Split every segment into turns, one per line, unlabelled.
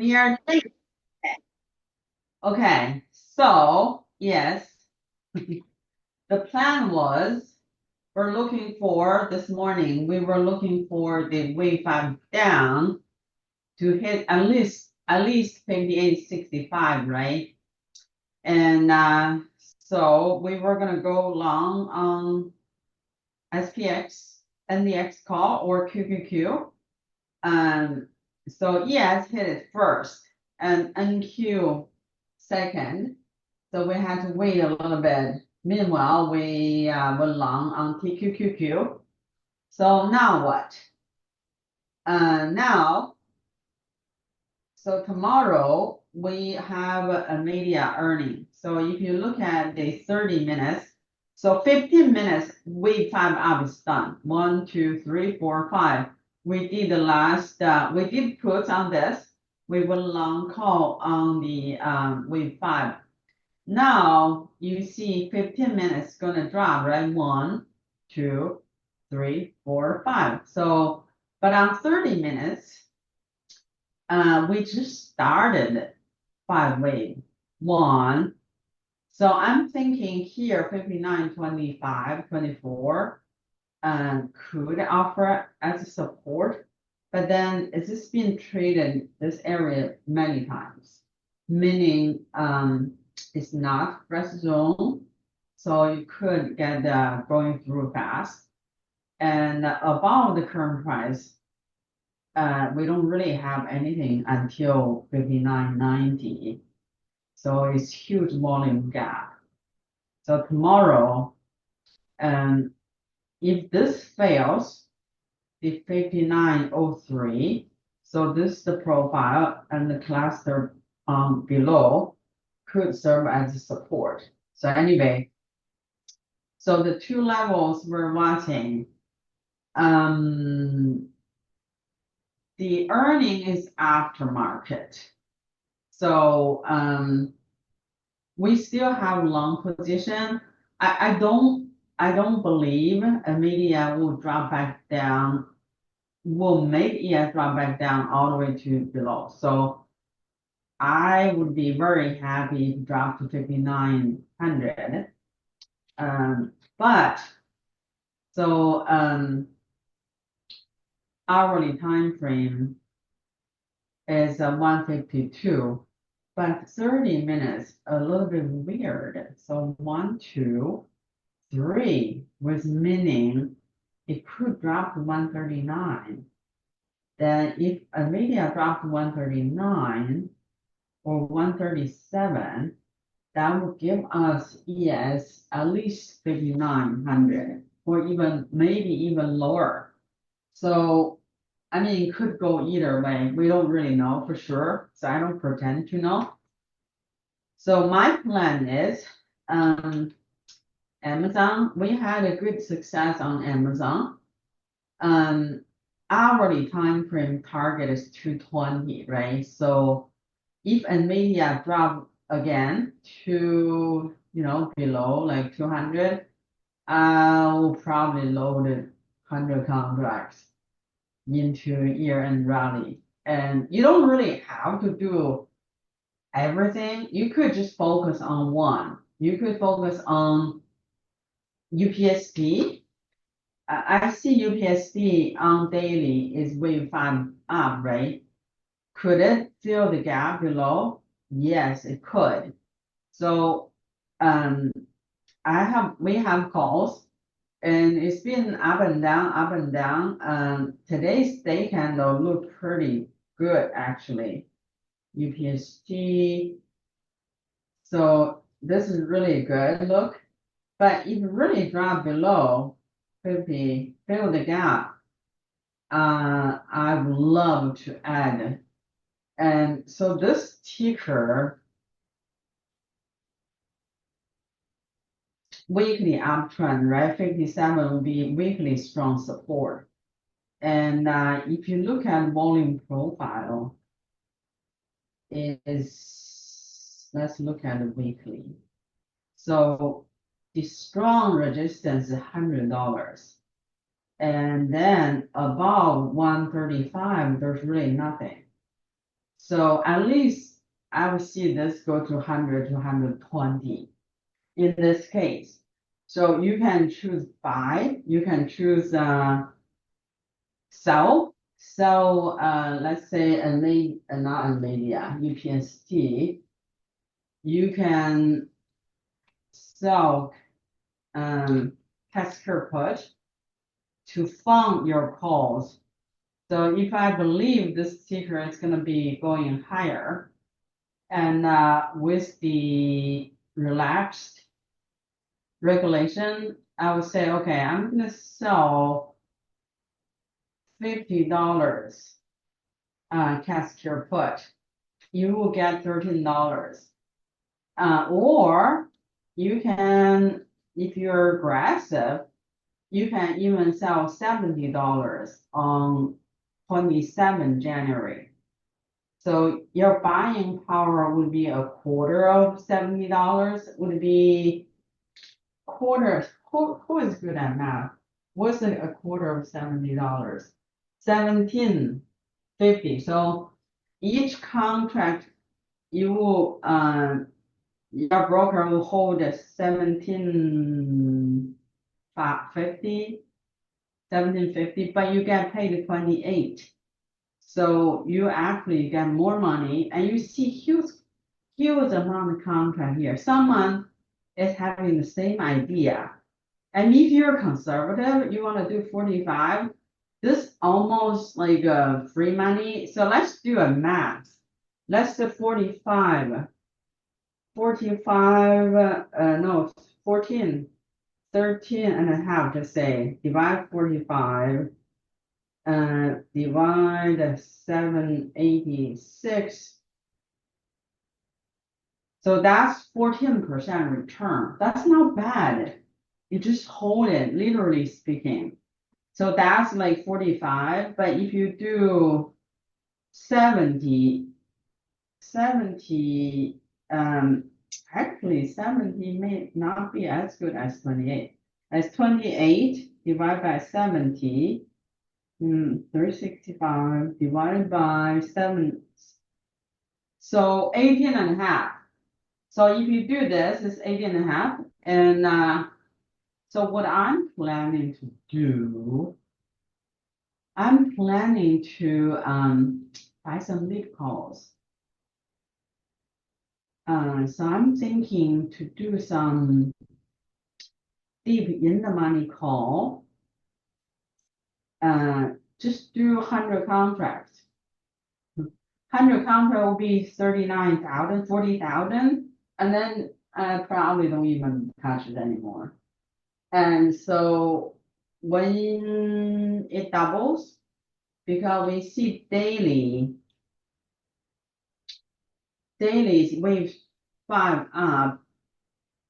We are late. Okay, so yes, the plan was we're looking for this morning, we were looking for the wave five down to hit at least 58.65, right? And so we were gonna go long on SPX, NDX call or QQQ. So ES hit it first and NQ second. So we had to wait a little bit. Meanwhile, we were long on TQQQ. So now what? Now, so tomorrow we have a media earning. So if you look at the 30 minutes, so 15 minutes, wave five up is done. 1, 2, 3, 4, 5. We did the last, we did put on this. We will long call on the wave five. Now you see 15 minutes gonna drop, right? 1, 2, 3, 4, 5. So, but on 30 minutes, we just started five wave. 1. So I'm thinking here 59, 25, 24 could offer as a support, but then it's just been traded this area many times, meaning it's not rest zone, so you could get going through fast. And above the current price, we don't really have anything until 59.90. So it's huge volume gap. So tomorrow, if this fails, the 59.03, so this is the profile and the cluster below could serve as a support. So anyway, so the two levels we're watching, the earning is aftermarket. So we still have long position. I don't believe Nvidia will drop back down, will make ES drop back down all the way to below. So I would be very happy to drop to 5,900. But so hourly time frame is 152, but 30 minutes a little bit weird. So 1, 2, 3 with meaning it could drop to 139. Then if Nvidia dropped to 139 or 137, that would give us ES at least 5,900 or even maybe even lower. So I mean, it could go either way. We don't really know for sure, so I don't pretend to know. So my plan is Amazon. We had a good success on Amazon. Hourly time frame target is 220, right? So if Nvidia drop again to below like 200, I'll probably load 100 contracts into year-end rally. And you don't really have to do everything. You could just focus on one. You could focus on UPSD. I see UPSD on daily is wave five up, right? Could it fill the gap below? Yes, it could. So um, we have calls and it's been up and down, up and down. Today's day candle looked pretty good actually. UPSG. So this is really good look. But if it really drop below 50, fill the gap, I would love to add. And so this ticker weekly uptrend, right? 57 will be weekly strong support. And if you look at volume profile, let's look at the weekly. So the strong resistance is $100. And then above 135, there's really nothing. So at least I would see this go to 100 to 120 in this case. So you can choose buy, you can choose sell. So let's say not NVIDIA, UPST, you can sell Cascade put to fund your calls. So if I believe this ticker is going to be going higher, and with the relaxed regulation, I would say, okay, I'm going to sell $50 Cascade put. You will get $13. Or you can, if you're aggressive, you can even sell $70 on 27 January. So your buying power would be a quarter of $70, would be quarter. Who is good at math? What's a quarter of $70? $17.50. So each contract you will your broker will hold 1750, but you get paid 28. So you actually get more money, and you see huge amount of contract here. Someone is having the same idea. And if you're conservative, you want to do 45, this almost like free money. So let's do a math. Let's do 45. 14, 13 and a half, just say, divide 45, divide 786. So that's 14% return. That's not bad. You just hold it, literally speaking. So that's like 45, but if you do 70, actually 70 may not be as good as 28. As 28 divided by 70, 365 divided by 7, so 18 and a half. So if you do this, it's 18 and a half. And so what I'm planning to do, I'm planning to buy some lead calls. So I'm thinking to do some deep in the money call. Just do 100 contracts. 100 contract will be 39,000, 40,000, and then I probably don't even touch it anymore. And so when it doubles, because we see daily wave 5 up,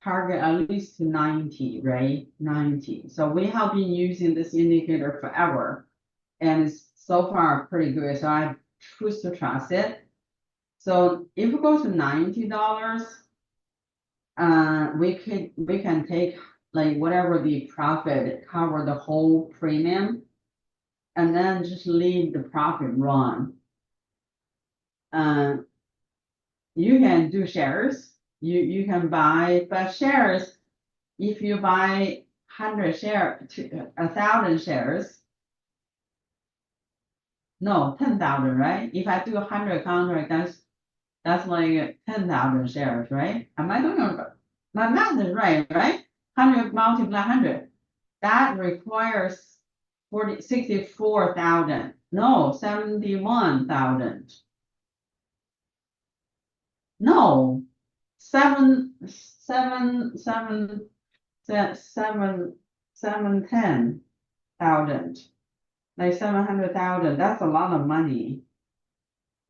target at least 90, right? 90. So we have been using this indicator forever, and it's so far pretty good. So I choose to trust it. So if it goes to $90, we can take like whatever the profit cover the whole premium, and then just leave the profit run. You can do shares. You can buy, but shares, if you buy 100 share to 1,000 shares, no, 10,000, right? If I do 100 contract, that's like 10,000 shares, right? Am I doing it? My math is right? 100 multiply 100. That requires 64,000. No, 71,000. No, 710,000. Like 700,000. That's a lot of money.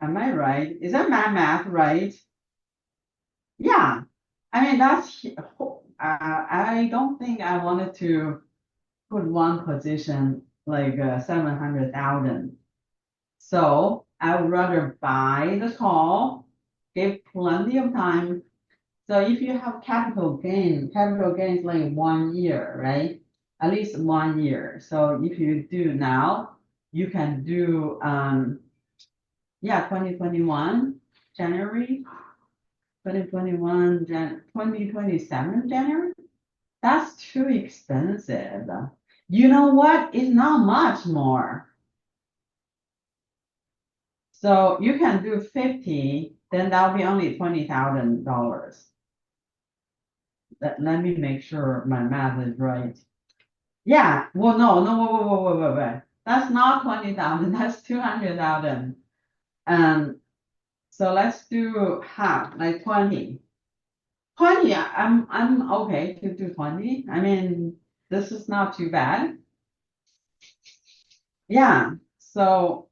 Am I right? Is that my math right? Yeah. I mean, I don't think I wanted to put one position like 700,000. So I would rather buy the call, give plenty of time. So if you have capital gain is like 1 year, right? At least 1 year. So if you do now, you can do Yeah, 2021, January, 2021, 2027, January. That's too expensive. You know what? It's not much more. So you can do 50, then that'll be only $20,000. Let me make sure my math is right. Yeah, well, wait. That's not 20,000, that's 200,000. So let's do half, like 20. 20, I'm okay to do 20. I mean, this is not too bad. Yeah, so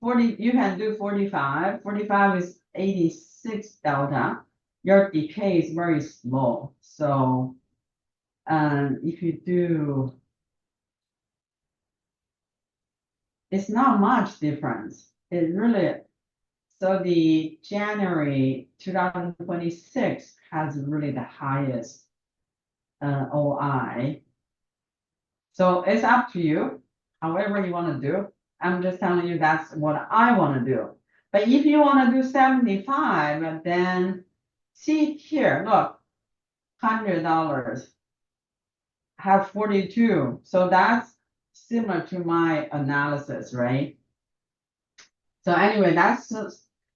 40, you can do 45. 45 is 86 delta. Your decay is very slow. So if you do, it's not much difference. It really, so the January 2026 has really the highest OI. So it's up to you, however you want to do. I'm just telling you that's what I want to do. But if you want to do 75, then see here, look, $100 have 42. So that's similar to my analysis, right? So anyway, that's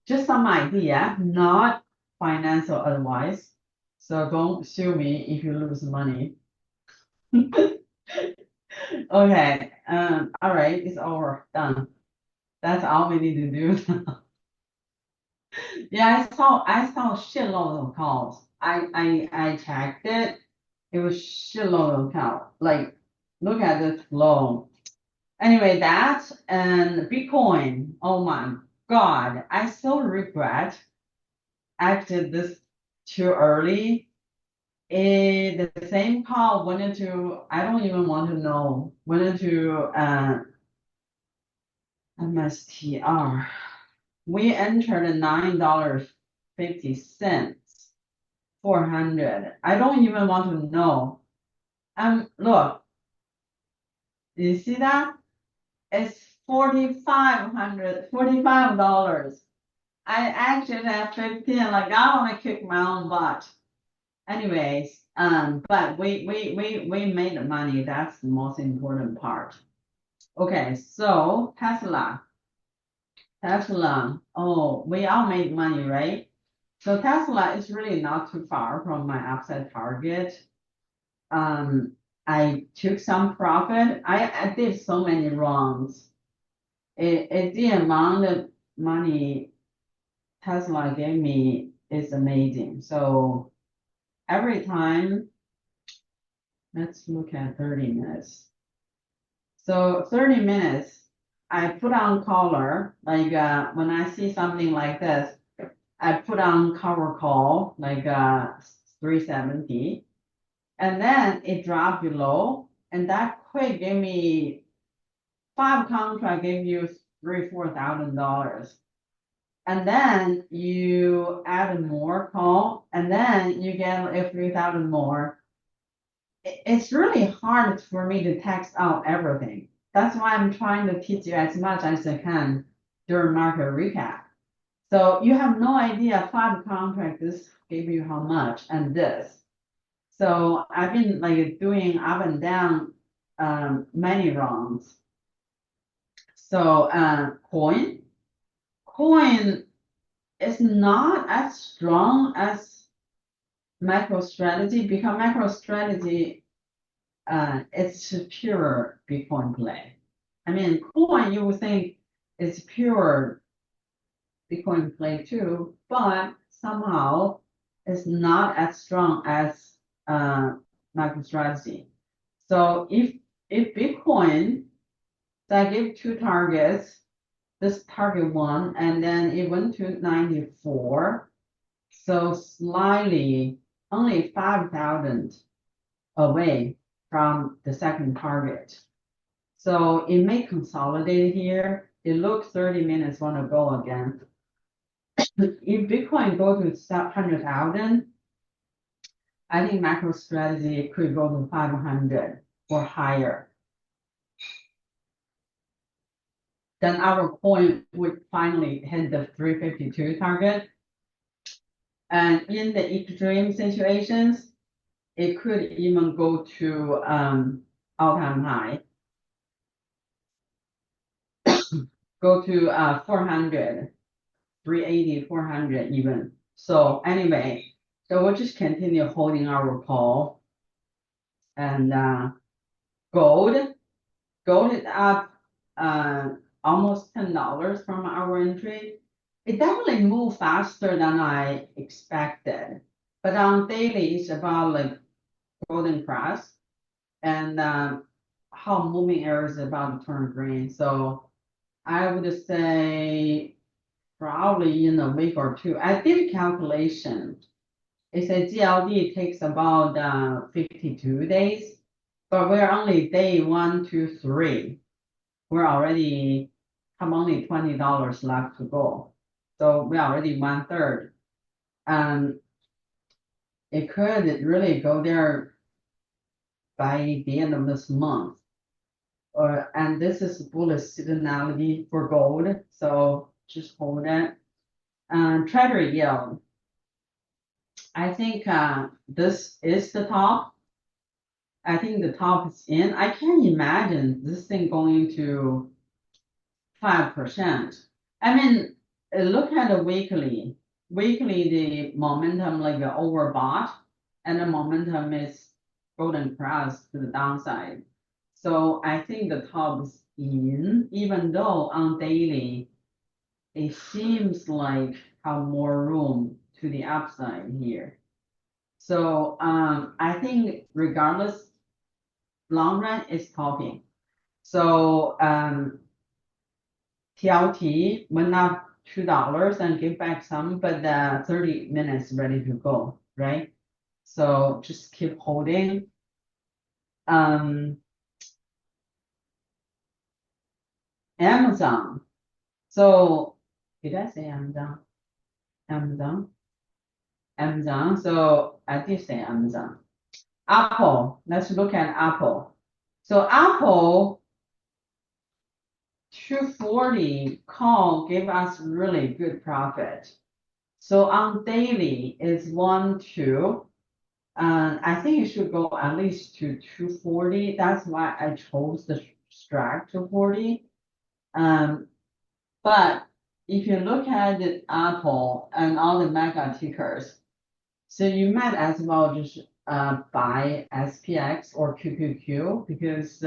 just some idea, not financial advice. So don't sue me if you lose money. Okay, all right, it's over, done. That's all we need to do. Yeah, I saw shitload of calls. I checked it. It was shitload of calls. Like, look at this flow. Anyway, that and Bitcoin. Oh my God, I so regret I did this too early. The same call went into, I don't even want to know, went into MSTR. We entered $9.50, 400. I don't even want to know. Look, you see that? It's $4,500, $45. I actually have 15, like I want to kick my own butt. Anyways, but we made the money. That's the most important part. Okay, so Tesla. Oh, we all made money, right? So Tesla is really not too far from my upside target. I took some profit. I did so many wrongs. The amount of money Tesla gave me is amazing. So every time, let's look at 30 minutes. So 30 minutes, I put on color, like when I see something like this, I put on cover call, like 370, and then it dropped below, and that quick gave me 5 contract, gave you $3,000-4,000. And then you add more call, and then you get a 3,000 more. It's really hard for me to text out everything. That's why I'm trying to teach you as much as I can during market recap. So you have no idea 5 contracts this gave you how much and this. So I've been like doing up and down many rounds. So coin is not as strong as MicroStrategy because MicroStrategy it's a pure Bitcoin play. I mean, coin you would think it's pure Bitcoin play too, but somehow it's not as strong as MicroStrategy. So if Bitcoin, so I give 2 targets, this target 1, and then it went to 94. So slightly, only 5,000 away from the second target. So it may consolidate here. It looks 30 minutes want to go again. If Bitcoin go to 100,000, I think MicroStrategy could go to 500 or higher. then our coin would finally hit the 352 target. And in the extreme situations, it could even go to all-time high. Go to 400, 380, 400 even. So anyway, so we'll just continue holding our call. And gold is up almost $10 from our entry. It definitely moved faster than I expected. But on daily, it's about like golden cross and how moving air is about to turn green. So I would say probably in a week or two. I did a calculation. It said GLD takes about 52 days, but we're only day 1, 2, 3. We're already have only $20 left to go. So we're already 1/3. It could really go there by the end of this month. And this is bullish seasonality for gold, so just hold it. Treasury yield. I think this is the top. I think the top is in. I can't imagine this thing going to 5%. I mean, look at the weekly. Weekly, the momentum like overbought, and the momentum is golden cross to the downside. So I think the top is in, even though on daily, it seems like have more room to the upside here. So I think regardless, long run is talking. So TLT went up $2 and give back some, but 30 minutes ready to go, right? So just keep holding. Amazon. So did I say Amazon? Amazon. So I did say Amazon. Apple. Let's look at Apple. So Apple 240 call gave us really good profit. So on daily is 1, 2. I think it should go at least to 240. That's why I chose the strike 240. But if you look at the Apple and all the mega tickers, so you might as well just buy SPX or QQQ because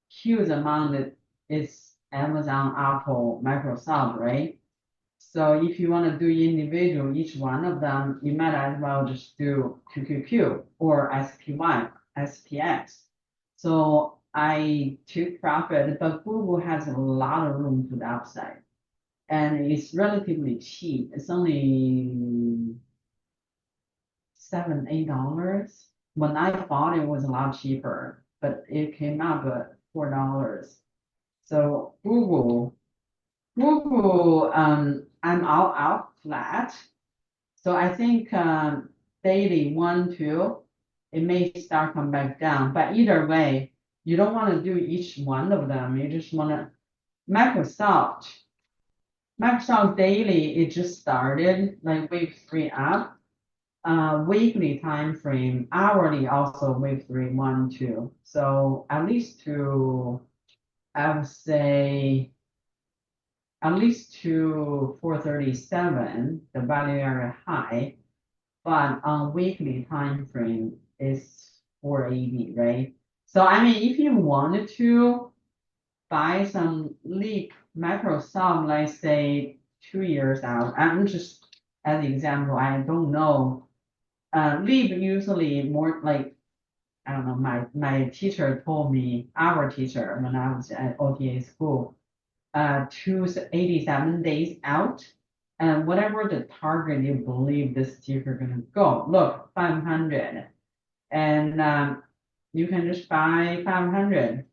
huge amount is Amazon, Apple, Microsoft, right? So if you want to do individual, each one of them, you might as well just do QQQ or SPY, SPX. So I took profit, but Google has a lot of room to the upside. And it's relatively cheap. It's only $7, $8. When I bought it was a lot cheaper, but it came up at $4. So Google, I'm all out flat. So I think daily 1, 2, it may start come back down. But either way, you don't want to do each one of them. You just want to Microsoft daily, it just started like wave 3 up. Weekly time frame, hourly also wave 3, 1, 2. So at least to, I would say, at least to 437, the value area high, but on weekly time frame is 480, right? So I mean, if you wanted to buy some Leap Microsoft, like say 2 years out, I'm just as an example, I don't know. Leap usually more like, I don't know, my teacher told me, our teacher when I was at OTA school, 287 days out, and whatever the target you believe this ticker gonna go. Look, 500, and you can just buy 500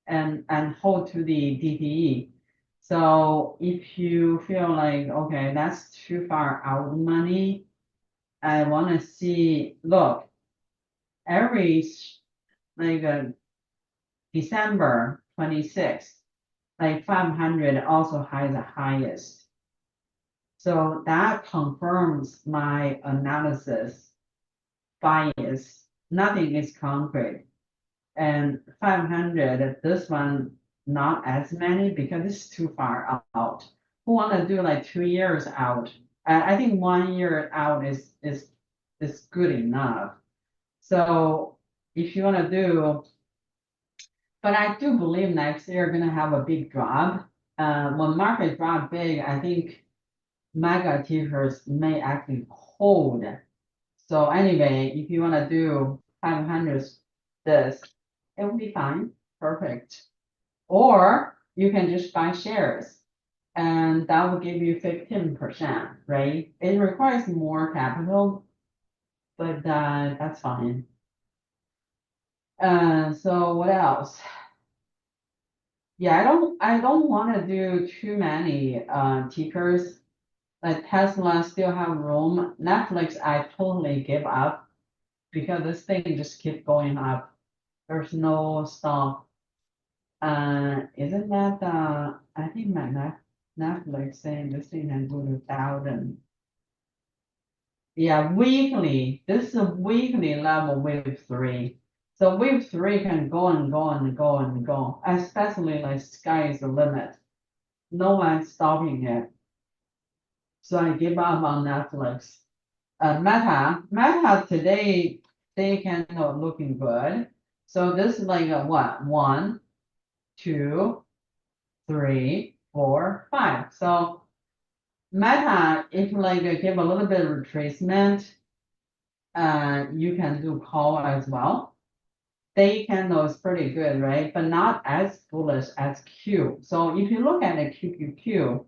and hold to the DTE. So if you feel like, okay, that's too far out money, I want to see, look, every like December 26th, like 500 also has the highest. So that confirms my analysis bias. Nothing is concrete. And 500, this one, not as many because it's too far out. Who want to do like 2 years out? I think 1 year out is good enough. So if you want to do, but I do believe next year going to have a big drop. When market drop big, I think mega tickers may actually hold. So anyway, if you want to do 500 this, it will be fine, perfect. Or you can just buy shares and that will give you 15%, right? It requires more capital, but that's fine. So what else? Yeah, I don't want to do too many tickers. Like Tesla still have room. Netflix, I totally give up because this thing just keep going up. There's no stop. Isn't that I think my Netflix saying this thing can go to 1,000. Yeah, weekly. This is a weekly level wave three. So wave three can go and go and go and go, especially like sky is the limit. No one's stopping it. So I give up on Netflix. Meta today, they kind of looking good. So this is like a what? 1, 2, 3, 4, 5. So Meta, if like give a little bit of retracement, you can do call as well. Day candle is pretty good, right? But not as bullish as Q. So if you look at the QQQ,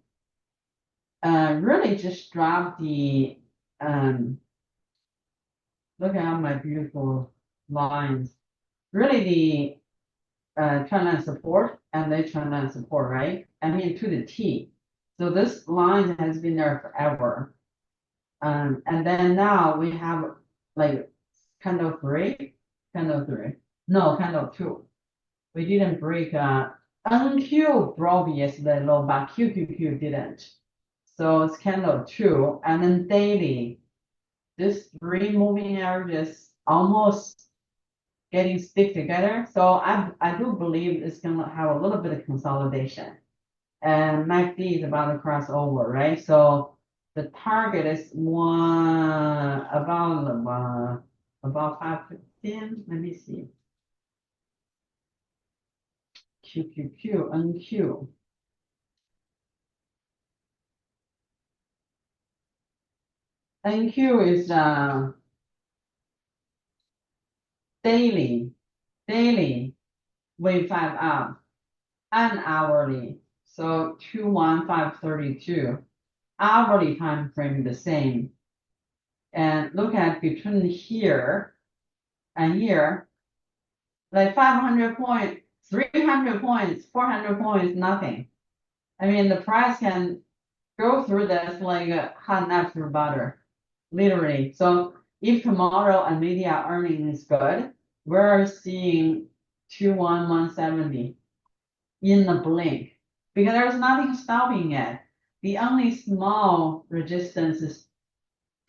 really just drop the look at my beautiful lines. Really the trendline support and they trendline support, right? I mean to the T. So this line has been there forever. And then now we have like candle three, no, candle two. We didn't break NQ broke yesterday low, but QQQ didn't. So it's candle two, and then daily, this three moving averages almost getting stick together. So I do believe it's gonna have a little bit of consolidation. And MACD is about to cross over, right? So the target is about 515. Let me see. QQQ, NQ. NQ is daily wave 5 up and hourly. So 21532. Hourly time frame the same. And look at between here and here, like 500 points, 300 points, 400 points, nothing. I mean, the price can go through this like a hot after butter, literally. So if tomorrow NVIDIA earning is good, we're seeing 21170 in the blink because there's nothing stopping it. The only small resistance is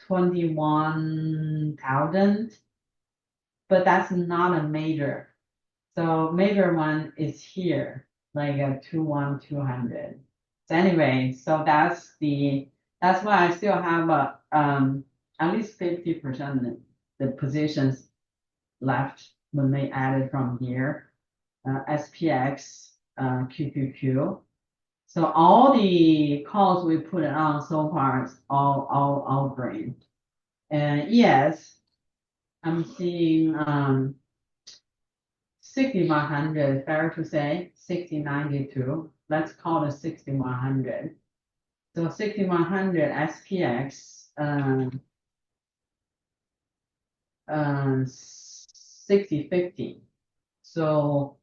21,000, but that's not a major. So major one is here, like a 21200. So anyway, so that's why I still have at least 50% the positions left when they added from here, SPX, QQQ. So all the calls we put on so far is all green. And yes, I'm seeing 6100, fair to say, 6092. Let's call it 6100. So 6100 SPX, 6050. So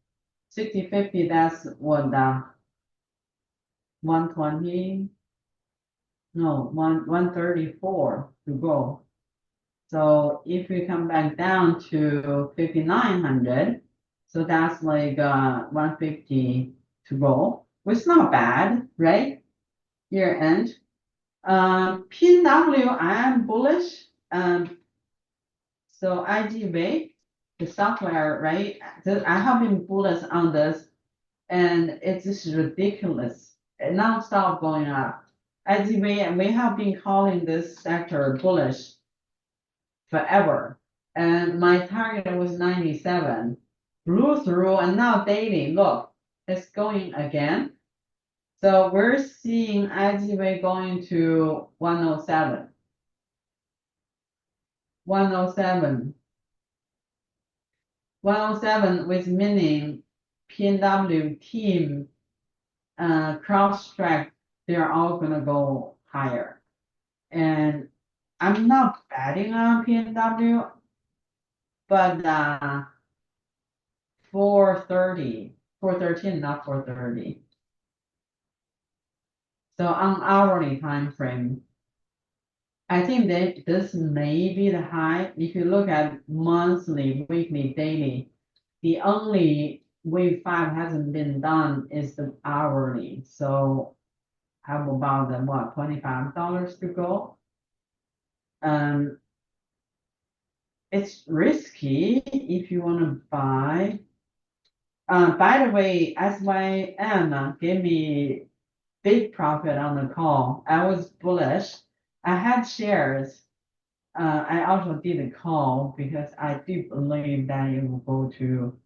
6050, that's what 120, no, 134 to go. So if we come back down to 5900, so that's like 150 to go. It's not bad, right? Year end. PNW, I am bullish. So IGV, the software, right? I have been bullish on this, and it's just ridiculous. It non-stop going up. IGV, and we have been calling this sector bullish forever. And my target was 97. Blew through, and now daily, look, it's going again. So we're seeing IGV going to 107. 107. 107 with meaning PNW team, CrowdStrike, they're all gonna go higher. And I'm not betting on PNW, but 430, 413, not 430. So on hourly time frame, I think that this may be the high. If you look at monthly, weekly, daily, the only wave 5 hasn't been done is the hourly. So how about the what, $25 to go? It's risky if you want to buy. By the way, SYM gave me big profit on the call. I was bullish. I had shares. I also did a call because I do believe that it will go to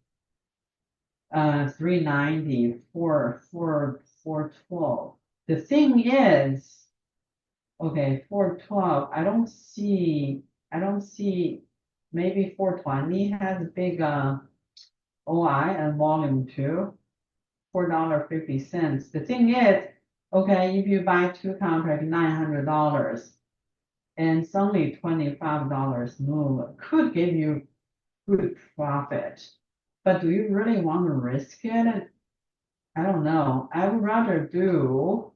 390, 412. The thing is, okay, 412, I don't see, maybe 420 has a big OI and volume too, $4.50. The thing is, okay, if you buy two contracts, $900, and suddenly $25 move could give you good profit. But do you really want to risk it? I don't know. I would rather do.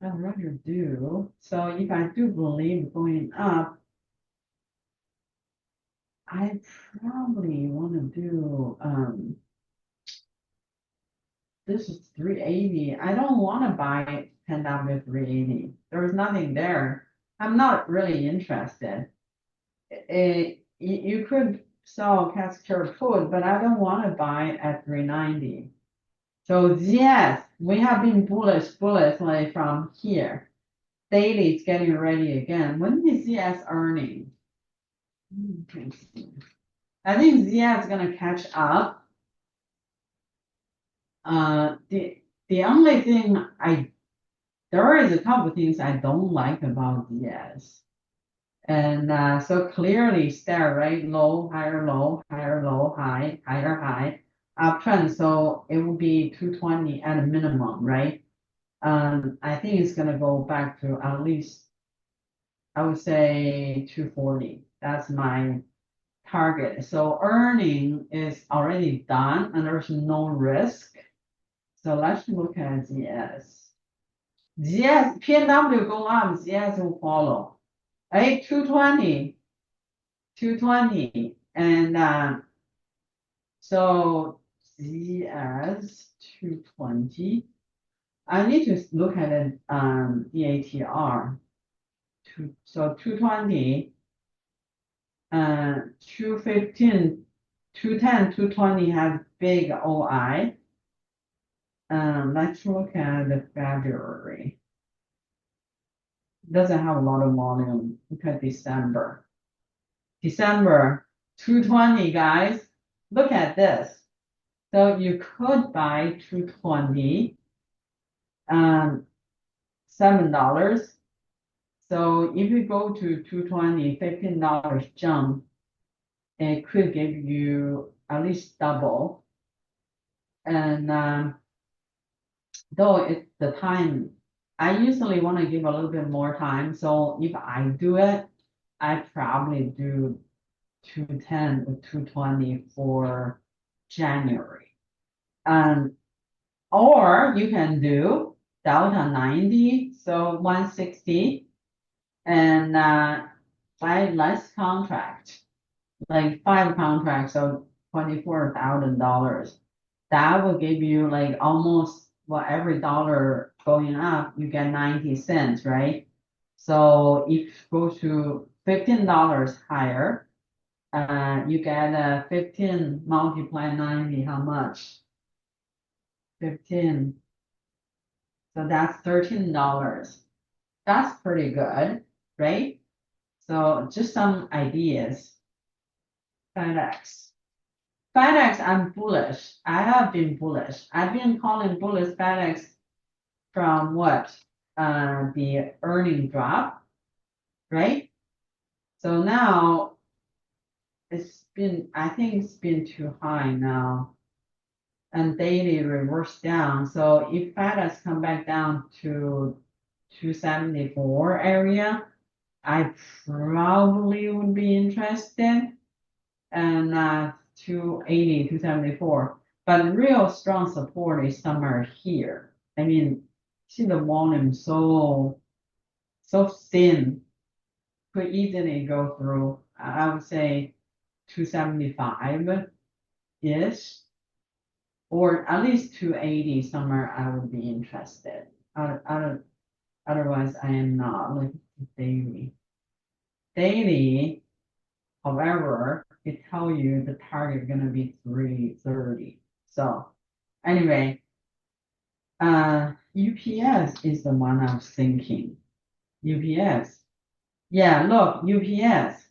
So if I do believe going up, I probably want to do, this is 380. I don't want to buy PNW 380. There's nothing there. I'm not really interested. You could sell Cascade Food, but I don't want to buy at 390. So yes, we have been bullish like from here. Daily is getting ready again. When is ZS earning? I think ZS is gonna catch up. The only thing there is a couple things I don't like about ZS. And so clearly stare, right? Low, higher, low, higher, low, high, higher, high, uptrend. So it will be 220 at a minimum, right? I think it's gonna go back to at least, I would say 240. That's my target. So earning is already done and there's no risk. So let's look at ZS. ZS, PNW go up, ZS will follow. 220. 220. And so ZS 220. I need to look at it DATR. So 220, 215, 210, 220 has big OI. Let's look at the February. Doesn't have a lot of volume. Look at December. December 220, guys. Look at this. So you could buy 220, $7. So if you go to 220, $15 jump, it could give you at least double. And though it's the time, I usually want to give a little bit more time. So if I do it, I probably do 210 or 220 for January. Or you can do Delta 90, so 160, and buy less contract, like 5 contracts, so $24,000. that will give you like almost, well, every dollar going up, you get 90 cents, right? So if you go to $15 higher, you get 15 multiply 90, how much? 15. So that's $13. That's pretty good, right? So just some ideas. FedEx. FedEx, I'm bullish. I have been bullish. I've been calling bullish FedEx from what? The earning drop, right? So now I think it's been too high now. And daily reverse down. So if FedEx come back down to 274 area, I probably would be interested. And 280, 274. But real strong support is somewhere here. I mean, see the volume so thin, could easily go through. I would say 275 ish, or at least 280 somewhere. I would be interested. Otherwise, I am not. Like daily. Daily, however, it tell you the target is gonna be 330. So anyway, UPS is the one I was thinking. UPS. Yeah, look, UPS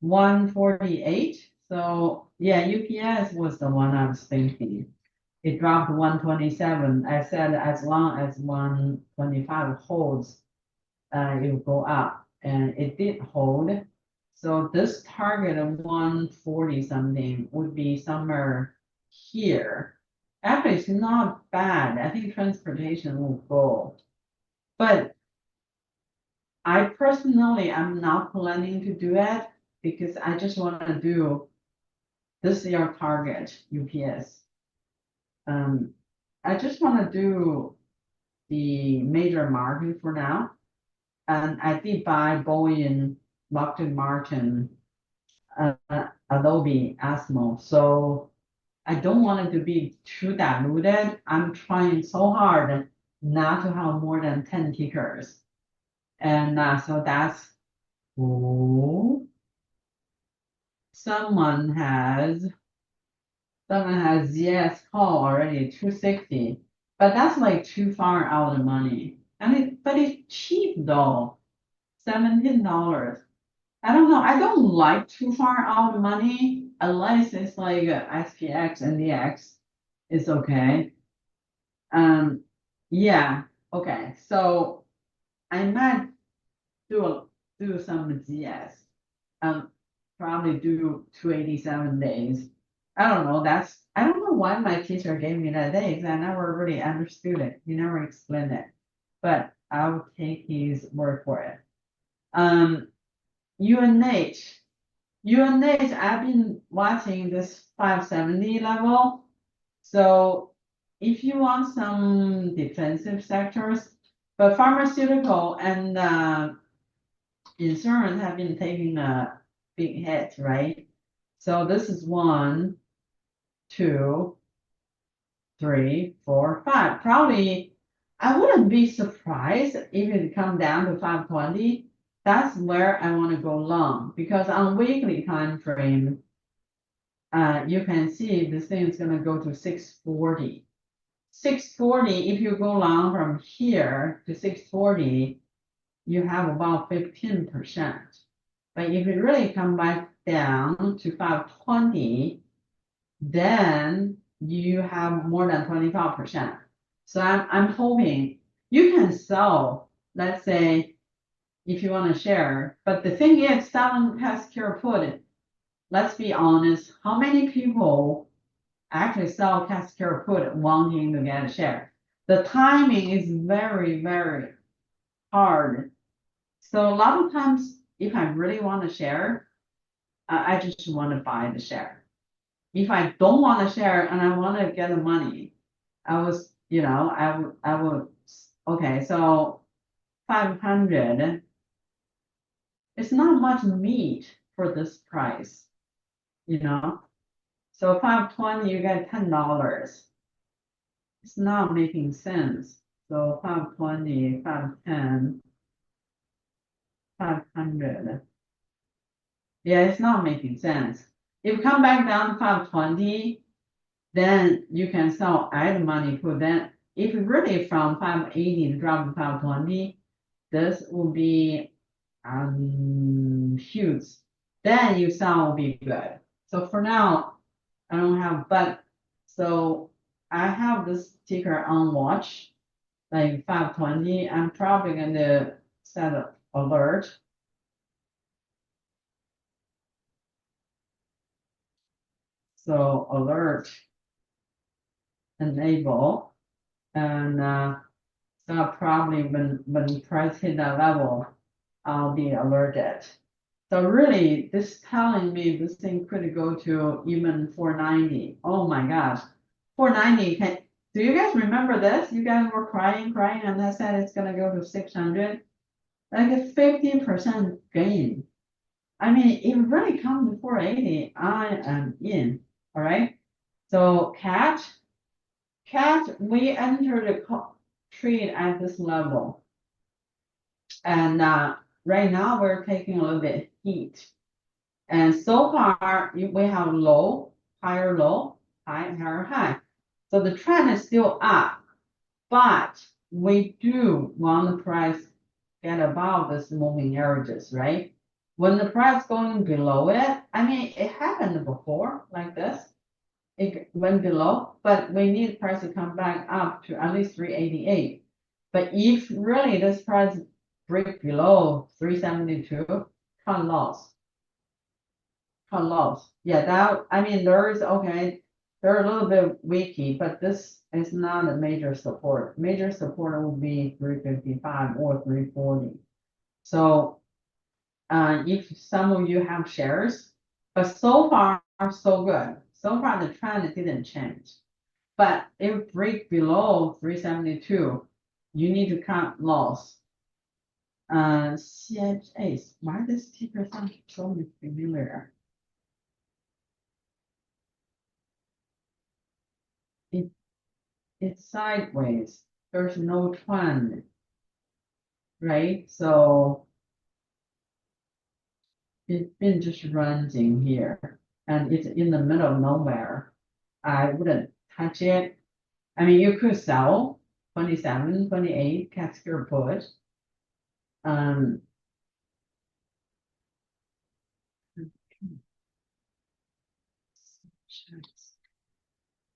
148. So yeah, UPS was the one I was thinking. It dropped 127. I said as long as 125 holds, it will go up, and it did hold. So this target of 140 something would be somewhere here. Actually, it's not bad. I think transportation will go. But I personally am not planning to do it because I just want to do this year target UPS. I just want to do the major market for now. And I did buy Boeing, Lockheed Martin, uh, Adobe, Asmo. So I don't want it to be too diluted. I'm trying so hard not to have more than 10 tickers. And so that's, oh, someone has yes call already 260, but that's like too far out of money. I mean, but it's cheap though, $17. I don't know. I don't like too far out of money unless it's like SPX and DX. It's okay. Um, yeah. Okay. So I might do some GS. Um, probably do 287 days. I don't know. I don't know why my teacher gave me that days. I never really understood it. He never explained it, but I'll take his word for it. UNH. UNH, I've been watching this 570 level. So if you want some defensive sectors, but pharmaceutical and insurance have been taking a big hit, right? So this is 1, 2, 3, 4, 5. Probably I wouldn't be surprised if it come down to 520. That's where I want to go long because on weekly time frame, you can see this thing is going to go to 640. 640, if you go long from here to 640, you have about 15%. But if it really come back down to 520, then you have more than 25%. So I'm hoping you can sell, let's say, if you want to share. But the thing is, selling healthcare put, let's be honest, how many people actually sell healthcare put wanting to get a share? The timing is very, very hard. So a lot of times, if I really want to share, I just want to buy the share. If I don't want to share and I want to get the money, I would, okay, so 500, it's not much meat for this price, you know? So 520, you get $10. It's not making sense. So 520, 510, 500. Yeah, it's not making sense. If you come back down to 520, then you can sell add money put. Then if really from 580 to drop to 520, this will be huge. Then you sell will be good. So for now, I don't have, but so I have this ticker on watch, like 520. I'm probably gonna set an alert. So alert enable, and so probably when price hit that level, I'll be alerted. So really, this telling me this thing could go to even 490. Oh my gosh, 490 can. Do you guys remember this? You guys were crying, and I said it's gonna go to 600, like a 50% gain. I mean, if it really comes to 480, I am in. All right. So cat, we entered the trade at this level, and right now we're taking a little bit heat. And so far, we have low, higher low, high, higher high. So the trend is still up, but we do want the price get above this moving averages, right? When the price going below it, I mean, it happened before like this. It went below, but we need price to come back up to at least 388. But if really this price break below 372, cut loss. Cut loss. Yeah, that, I mean, there is, okay, they're a little bit weaky, but this is not a major support. Major support will be 355 or 340. So if some of you have shares, but so far, so good. So far, the trend didn't change. But if break below 372, you need to cut loss. CHAs, why does ticker sound so familiar? It's sideways. There's no trend, right? So it's been just ranging here, and it's in the middle of nowhere. I wouldn't touch it. I mean, you could sell 27, 28, catch your put. Um,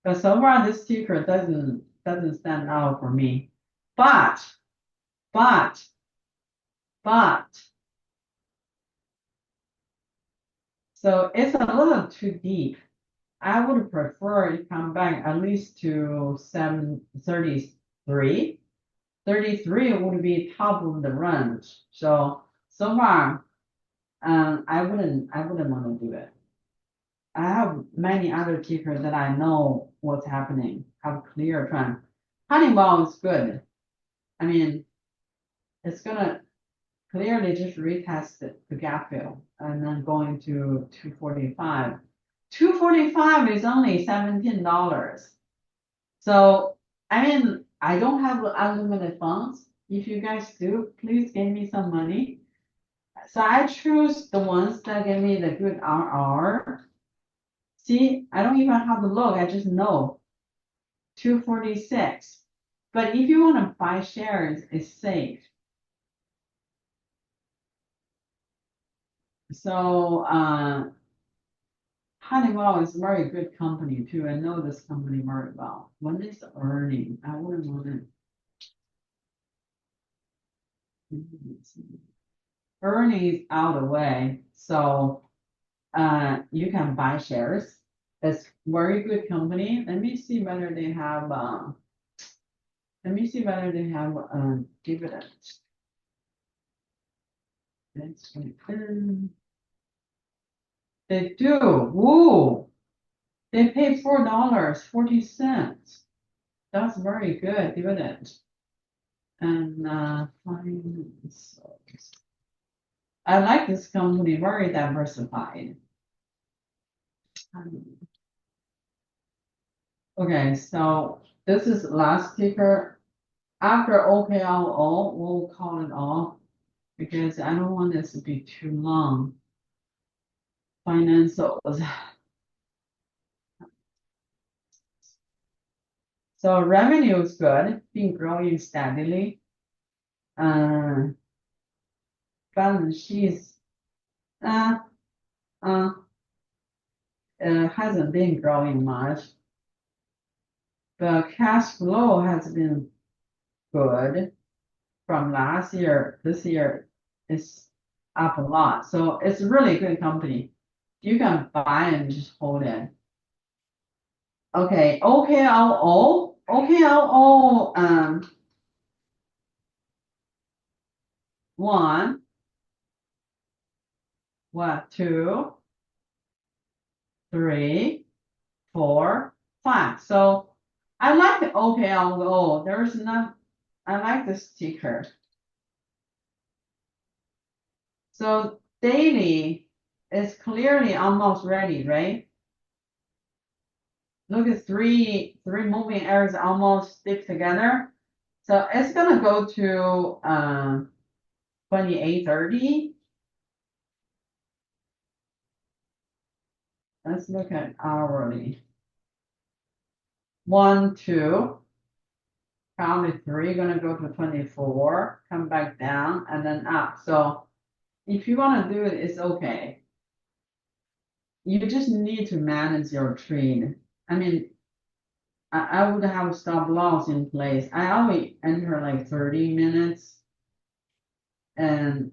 but so far this ticker doesn't stand out for me. But but so it's a little too deep. I would prefer it come back at least to 733. 33 would be top of the range. So far, I wouldn't want to do it. I have many other tickers that I know what's happening, have clear trend. Honeywell is good. I mean, it's gonna clearly just retest the gap fill and then going to 245. 245 is only $17. So, I mean, I don't have unlimited funds. If you guys do, please give me some money. So I choose the ones that give me the good RR. See, I don't even have to look, I just know. 246. But if you want to buy shares, it's safe. So Honeywell is a very good company too. I know this company very well. When is earning? I wouldn't want to. Earning is out of the way, so you can buy shares. It's very good company. Let me see whether they have dividends. They do. Woo! They pay $4.40. That's very good dividend. And finance. I like this company, very diversified. Okay, so this is last ticker. After OKLO, we'll call it off because I don't want this to be too long. Financials. So revenue is good, been growing steadily. Balance sheets, uh, uh, hasn't been growing much. The cash flow has been good from last year. This year is up a lot. So it's a really good company. You can buy and just hold it. Okay, OKLO, one, what, two, three, 4, 5. So I like the OKLO. There's not, I like the sticker. So daily is clearly almost ready, right? Look at three moving areas almost stick together. So it's gonna go to 2830. Let's look at hourly. 1, 2, probably 3 gonna go to 24, come back down and then up. So if you wanna do it, it's okay. You just need to manage your trade. I mean, I would have stop loss in place. I always enter like 30 minutes. And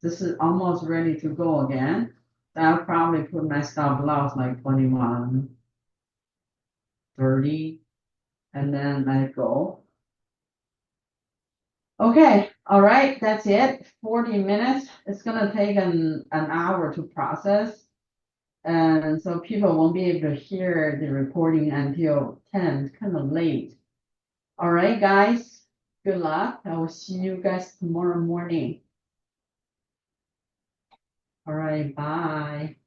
this is almost ready to go again. I'll probably put my stop loss like 21, 30, and then let it go. Okay, all right, that's it. 40 minutes. It's gonna take an hour to process. And so people won't be able to hear the recording until 10, it's kind of late. All right, guys, good luck. I will see you guys tomorrow morning. All right, bye.